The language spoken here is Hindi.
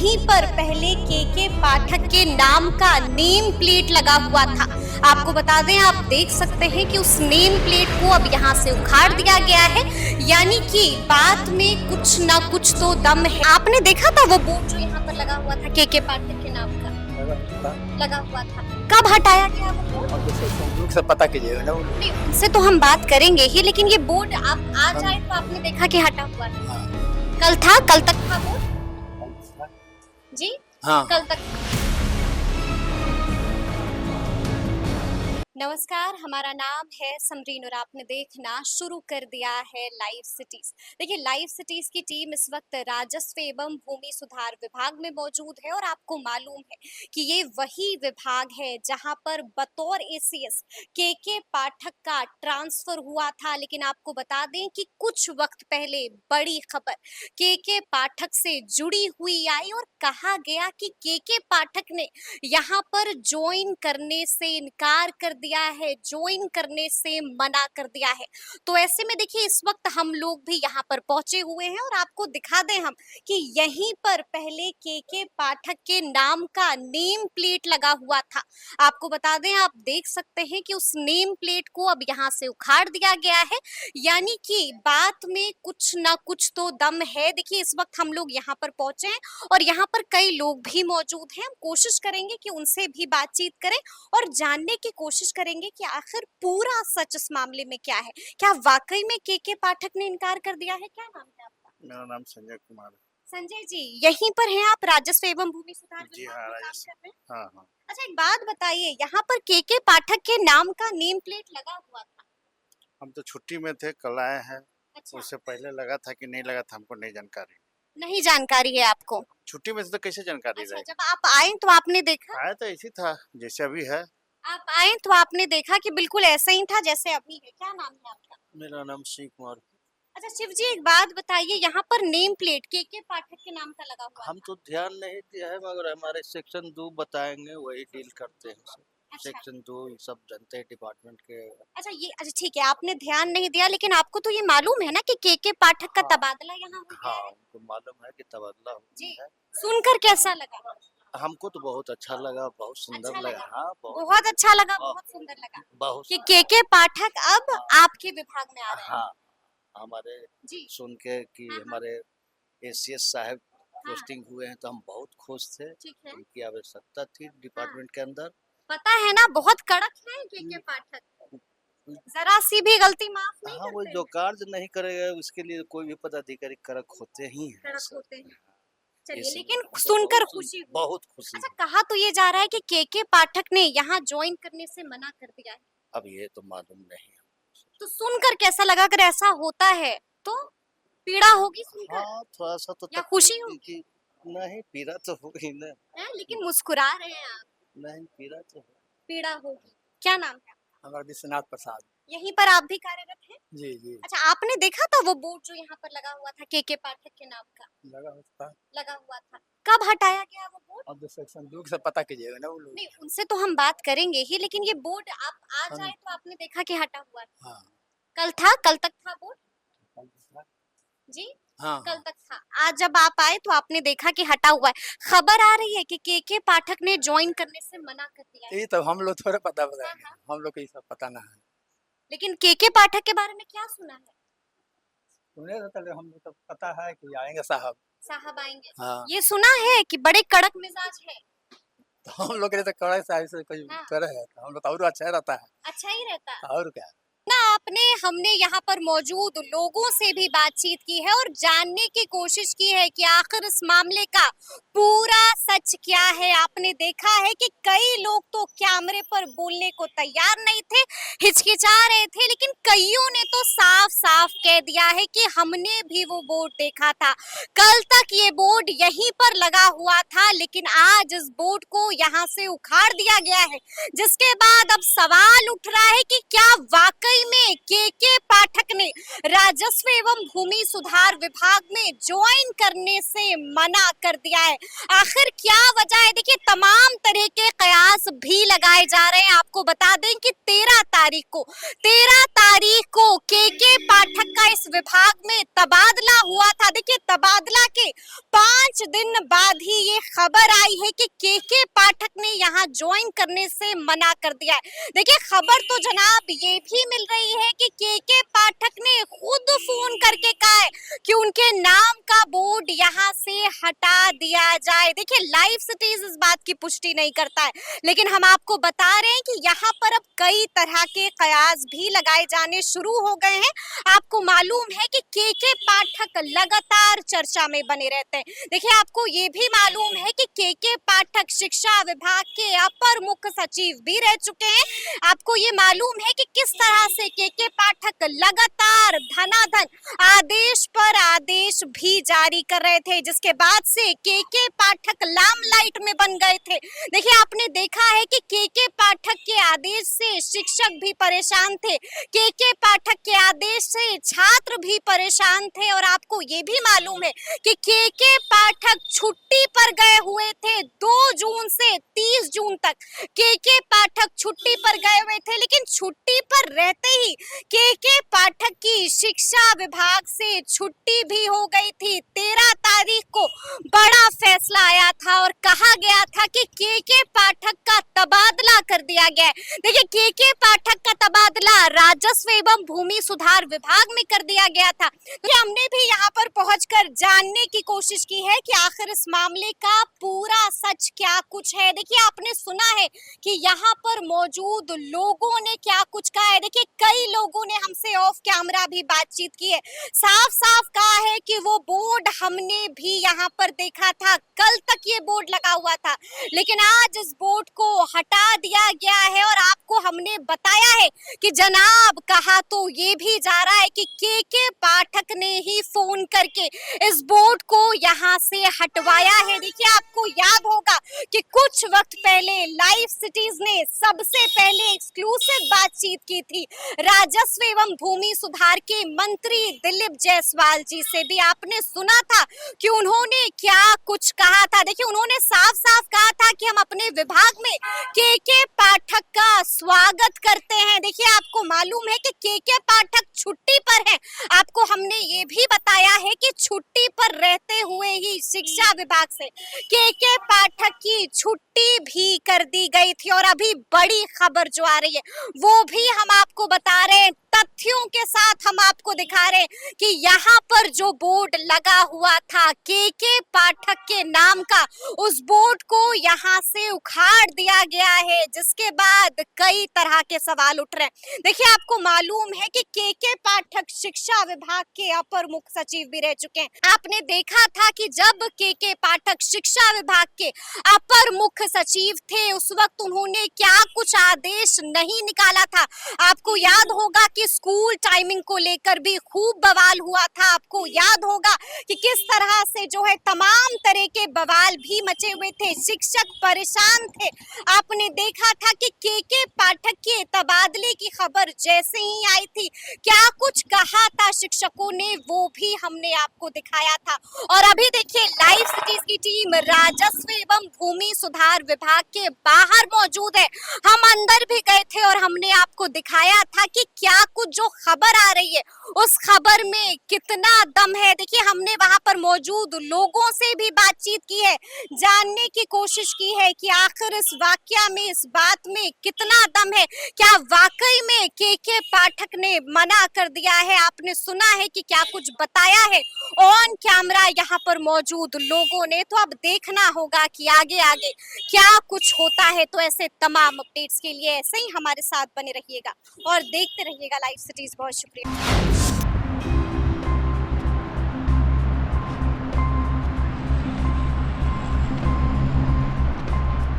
यहीं पर पहले के पाठक के नाम का नेम प्लेट लगा हुआ था। आपको बता दें, आप देख सकते हैं कि उस नेम प्लेट को अब यहाँ से उखाड़ दिया गया है, यानी कि बात में कुछ ना कुछ तो दम है। आपने देखा था वो बोर्ड जो यहाँ पर लगा हुआ था के पाठक के नाम का लगा हुआ था, कब हटाया गया वो बोर्ड? से पता कीजिएगा ना। नहीं, उनसे तो हम बात करेंगे ही, लेकिन ये बोर्ड आप आज आए तो आपने देखा कि हटा हुआ था। कल था, कल तक था बोर्ड जी। हाँ। कल तक। नमस्कार, हमारा नाम है समरीन और आपने देखना शुरू कर दिया है लाइव सिटीज। देखिए, लाइव सिटीज की टीम इस वक्त राजस्व एवं भूमि सुधार विभाग में मौजूद है और आपको मालूम है कि ये वही विभाग है जहां पर बतौर एसीएस के पाठक का ट्रांसफर हुआ था। लेकिन आपको बता दें कि कुछ वक्त पहले बड़ी खबर के पाठक से जुड़ी हुई आई और कहा गया कि के पाठक ने यहाँ पर ज्वाइन करने से इनकार कर दिया है, ज्वाइन करने से मना कर दिया है। तो ऐसे में देखिए, इस वक्त हम लोग भी यहाँ पर पहुंचे हुए हैं और आपको दिखा दें हम कि यहीं पर पहले के पाठक के नाम का नेम प्लेट लगा हुआ था। आपको बता दें, आप देख सकते हैं कि उस नेम प्लेट को अब यहाँ से उखाड़ दिया गया है, यानी कि बात में कुछ ना कुछ तो दम है। देखिए, इस वक्त हम लोग यहाँ पर पहुंचे हैं और यहाँ पर कई लोग भी मौजूद हैं। हम कोशिश करेंगे कि उनसे भी बातचीत करें और जानने की कोशिश करेंगे कि आखिर पूरा सच इस मामले में क्या है। क्या वाकई में के पाठक ने इनकार कर दिया है? क्या नाम है आपका? मेरा नाम संजय कुमार है। संजय जी, यहीं पर हैं आप? राजस्व एवं भूमि सुधार जी विभाग हाँ, में काम राजस्व। कर रहे हैं? हाँ हाँ। अच्छा, एक बात बताइए, यहाँ पर के पाठक के नाम का नेम प्लेट लगा हुआ था। हम तो छुट्टी में थे, कल आए हैं। अच्छा, उससे पहले लगा था कि नहीं लगा था, हमको नहीं जानकारी। नहीं जानकारी है आपको? छुट्टी में से तो कैसे जानकारी अच्छा, रहेगी? जब आप आए तो आपने देखा? आया तो ऐसी था जैसे अभी है। आप आए तो आपने देखा कि बिल्कुल ऐसा ही था जैसे अभी है। क्या नाम है आपका? मेरा नाम शिव कुमार। अच्छा शिव जी, एक बात बताइए, यहाँ पर नेम प्लेट के पाठक के नाम का लगा हुआ हम था। तो ध्यान नहीं दिया है, मगर हमारे सेक्शन 2 बताएंगे, वही डील करते हैं सब। अच्छा, सेक्शन 2 ये सब जानते हैं डिपार्टमेंट के। अच्छा ठीक है, आपने ध्यान नहीं दिया, लेकिन आपको तो ये मालूम है ना कि के पाठक का हाँ। तबादला यहाँ हो गया हाँ, है? उनको मालूम है कि तबादला हो जी। गया है। सुनकर कैसा लगा? हमको तो बहुत अच्छा लगा, बहुत सुंदर अच्छा लगा। लगा? हाँ, बहुत अच्छा लगा, हाँ, बहुत सुंदर लगा बहुत कि सुंदर। के पाठक अब हाँ, आपके विभाग में आ रहे हैं। हाँ, हमारे जी। सुन के कि हाँ, हाँ। हमारे एसीएस साहब हाँ, पोस्टिंग हुए हैं तो हम बहुत खुश थे। ठीक है। उनकी आवश्यकता थी डिपार्टमेंट के अंदर। पता है ना, बहुत कड़क है के पाठक, जरा सी भी गलती माफ नहीं हाँ, वो करते जो हैं। कार्य नहीं करेगा उसके लिए कोई भी पदाधिकारी कड़क होते ही हैं कड़क सर। होते हैं। हाँ, चलिए, इसलिए लेकिन हमको सुनकर बहुत खुशी हुई। बहुत खुशी अच्छा, हुई। कहा तो ये जा रहा है कि के पाठक ने यहाँ ज्वाइन करने से मना कर दिया है। अब ये तो मालूम नहीं है। तो सुनकर कैसा लगा? अगर ऐसा होता है तो पीड़ा होगी सुनकर हाँ, थोड़ा सा तो या तकलीफ खुशी थी होगी? कि नहीं, पीड़ा तो होगी ना। है, लेकिन मुस्कुरा रहे हैं आप। नहीं, पीड़ा तो हो। पीड़ा होगी। क्या नाम है? हमारा विश्वनाथ प्रसाद। यहीं पर आप भी कार्यरत हैं? जी जी। अच्छा, आपने देखा था वो बोर्ड जो यहाँ पर लगा हुआ था के पाठक के नाम का लगा होता। लगा हुआ था, कब हटाया गया वो बोर्ड? अब जो सेक्शन 2 से पता कीजिएगा ना वो लोग। नहीं, उनसे तो हम बात करेंगे ही, लेकिन ये बोर्ड आप आज हम- आए तो आपने देखा कि हटा हुआ था। हाँ। कल था, कल तक था बोर्ड जी। हाँ कल हाँ। तक था, आज जब आप आए तो आपने देखा कि हटा हुआ है। खबर आ रही है कि के पाठक ने ज्वाइन करने से मना कर दिया है। ये तो हम लोग थोड़ा पता हाँ, बताएंगे, हाँ। हम लोग को ये सब पता ना है। लेकिन के पाठक के बारे में क्या सुना है? सुने तो चले, हम लोग तो पता है कि आएंगे साहब। साहब आएंगे, हाँ। ये सुना है कि बड़े कड़क मिजाज है। तो हम लोग के लिए तो कड़े साहब से कोई हाँ। करे है तो हम लोग तो और अच्छा रहता है। अच्छा ही रहता और क्या। ना। हमने यहाँ पर मौजूद लोगों से भी बातचीत की है और जानने की कोशिश की है कि आखिर इस मामले का पूरा सच क्या है। आपने देखा है कि कई लोग तो कैमरे पर बोलने को तैयार नहीं थे, हिचकिचा रहे थे, लेकिन कईयों ने तो साफ साफ कह दिया है कि हमने भी वो बोर्ड देखा था। कल तक ये बोर्ड यहीं पर लगा हुआ था, लेकिन आज इस बोर्ड को यहाँ से उखाड़ दिया गया है, जिसके बाद अब सवाल उठ रहा है कि क्या वाकई में के पाठक ने राजस्व एवं भूमि सुधार विभाग में ज्वाइन करने से मना कर दिया है। आखिर क्या वजह है? देखिए, तमाम तरह के कयास भी लगाए जा रहे हैं। आपको बता दें कि 13 तारीख को के पाठक का इस विभाग में तबादला हुआ था। देखिए तबादला के 5 दिन बाद ही ये खबर आई है कि के पाठक ने यहाँ ज्वाइन करने से मना कर दिया है। देखिए खबर तो जनाब ये भी मिल रही है कि के पाठक ने खुद फोन करके कहा है कि उनके नाम का बोर्ड यहाँ से हटा दिया जाए। देखिए लाइव सिटीज इस बात की पुष्टि नहीं करता है, लेकिन हम आपको बता रहे हैं कि यहाँ पर अब कई तरह के कयास भी लगाए जाने शुरू हो गए हैं। आपको मालूम है कि के पाठक लगातार चर्चा में बने रहते हैं। देखिए आपको ये भी मालूम है कि के पाठक शिक्षा विभाग के अपर मुख्य सचिव भी रह चुके हैं। आपको ये मालूम है कि किस तरह से के पाठक लगातार धनाधन आदेश पर आदेश भी जारी कर रहे थे, जिसके बाद से के पाठक लामलाइट में बन गए थे। देखिए आपने देखा है कि के पाठक के आदेश से शिक्षक भी परेशान थे, के पाठक के आदेश से छात्र भी परेशान थे। और आपको ये भी मालूम है कि के पाठक छुट्टी पर गए हुए थे 2 जून से 30 जून तक। के पाठक छुट्टी पर गए हुए थे, लेकिन छुट्टी पर रहते ही के पाठक की शिक्षा विभाग से छुट्टी भी हो गई थी। 13 तारीख को बड़ा फैसला आया था और कहा गया था कि के पाठक का तबादला कर दिया गया है। देखिए के पाठक का तबादला राजस्व एवं भूमि सुधार विभाग में कर दिया गया था। तो हमने भी यहाँ पर पहुंचकर जानने की कोशिश की है कि आखिर इस मामले का पूरा सच क्या कुछ है। देखिए आपने सुना है कि यहाँ पर मौजूद लोगों ने क्या कुछ कहा है। देखिए कई लोगों ने हमसे ऑफ कैमरा भी बातचीत की है, साफ साफ कहा है कि वो बोर्ड हमने भी यहाँ पर देखा था, कल तक ये बोर्ड लगा हुआ था, लेकिन आज इस बोर्ड को हटा दिया गया है। और आपको हमने बताया है कि जनाब कहा तो ये भी जा रहा है कि के पाठक ने ही फोन करके इस बोर्ड को यहाँ से हटवाया है। देखिए आपको याद होगा कि कुछ वक्त पहले लाइव सिटीज ने सबसे पहले एक्सक्लूसिव बातचीत की थी राजस्व एवं भूमि सुधार के मंत्री दिलीप जायसवाल जी से। भी आपने सुना था कि उन्होंने क्या कुछ कहा था। देखिए उन्होंने साफ साफ कहा था कि हम अपने विभाग में के पाठक का स्वागत करते हैं। देखिए आपको मालूम है कि के पाठक छुट्टी पर हैं। आपको हमने ये भी बताया है कि छुट्टी पर रहते हुए ही शिक्षा विभाग से के पाठक की छुट्टी भी कर दी गई थी। और अभी बड़ी खबर जो आ रही है वो भी हम आपको बता रहे हैं, तथ्यों के साथ हम आपको दिखा रहे हैं कि यहाँ पर जो बोर्ड लगा हुआ था के पाठक के नाम का, उस बोर्ड को यहाँ से उखाड़ दिया गया है, जिसके बाद कई तरह के सवाल उठ रहे हैं। देखिए आपको मालूम है कि के पाठक शिक्षा विभाग के अपर मुख्य सचिव भी रह चुके हैं। आपने देखा था कि जब के पाठक शिक्षा विभाग के अपर मुख्य सचिव थे उस वक्त उन्होंने क्या कुछ आदेश नहीं निकाला था। आपको याद होगा कि स्कूल टाइमिंग को लेकर भी खूब बवाल हुआ था। आपको याद होगा कि किस तरह से जो है तमाम तरह के बवाल भी मचे हुए थे, शिक्षक परेशान थे। आपने देखा था कि के पाठक के तबादले की खबर जैसे ही आई थी क्या कुछ कहा था शिक्षकों ने, वो भी हमने आपको दिखाया था। और अभी देखिए लाइव सिटीज की टीम राजस्व एवं भूमि सुधार विभाग के बाहर मौजूद है। हम अंदर भी गए थे और हमने आपको दिखाया था कि क्या कुछ जो खबर आ रही है उस खबर में कितना दम है। देखिए हमने वहां पर मौजूद लोगों से भी बातचीत की है, जानने की कोशिश की है कि आखिर इस वाकया में, इस बात में कितना दम है। क्या वाकई में के पाठक ने मना कर दिया है। आपने सुना है कि क्या कुछ बताया है ऑन कैमरा यहाँ पर मौजूद लोगों ने। तो अब देखना होगा कि आगे आगे क्या कुछ होता है। तो ऐसे तमाम अपडेट्स के लिए ऐसे ही हमारे साथ बने रहिएगा और देखते रहिएगा लाइव सिटीज। बहुत शुक्रिया।